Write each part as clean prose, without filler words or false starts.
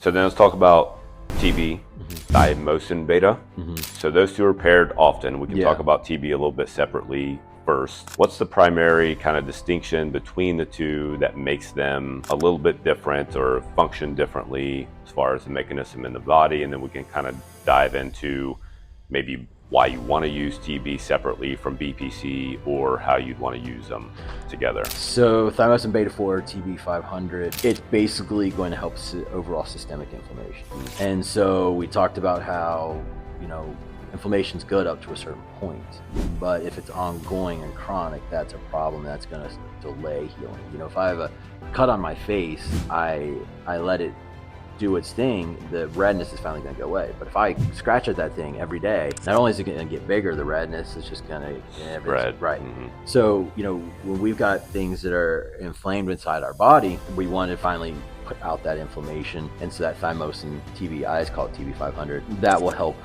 So then let's talk about TB, Thymosin Beta. So those two are paired often. We can talk about TB a little bit separately first. What's the primary kind of distinction between the two that makes them a little bit different or function differently as far as the mechanism in the body? And then we can kind of dive into maybe why you want to use TB separately from BPC or how you'd want to use them together. So Thymosin Beta-4 TB-500, it's basically going to help overall systemic inflammation. And so we talked about how, inflammation's good up to a certain point, but if it's ongoing and chronic, that's a problem. That's going to delay healing. If I have a cut on my face, I let it do its thing, the redness is finally going to go away. But if I scratch at that thing every day, not only is it going to get bigger, the redness is just going to spread. Right. So when we've got things that are inflamed inside our body, we want to finally put out that inflammation, and so that Thymosin TB, I call it TB-500, that will help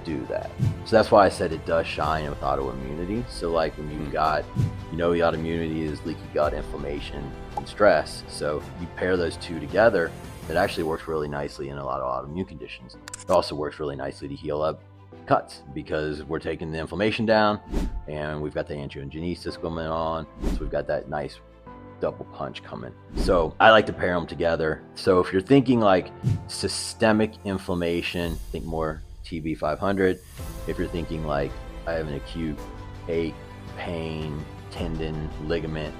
do that. So that's why I said it does shine with autoimmunity. So like when you've got, the autoimmunity is leaky gut, inflammation, and stress. So you pair those two together, it actually works really nicely in a lot of autoimmune conditions. It also works really nicely to heal up cuts because we're taking the inflammation down and we've got the angiogenesis going on. So we've got that nice double punch coming. So I like to pair them together. So if you're thinking like systemic inflammation, think more TB-500. If you're thinking like I have an acute ache, pain, tendon, ligament,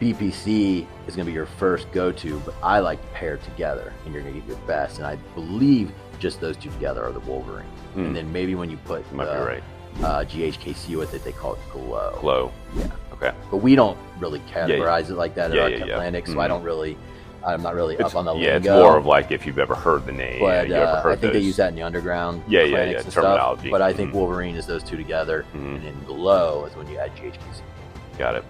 BPC is going to be your first go-to, but I like to pair together and you're going to get your best. And I believe just those two together are the Wolverine. And then maybe when you put GHKC with it, they call it Glow. Glow. Yeah. Okay. But we don't really categorize it like that at Atlantic, so I'm not really up on the lingo. It's more of like if you've ever heard the name. But you ever heard I think they use that in the underground clinics and terminology. Stuff. But I think Wolverine is those two together, and then Glow is when you add GHKC. Got it.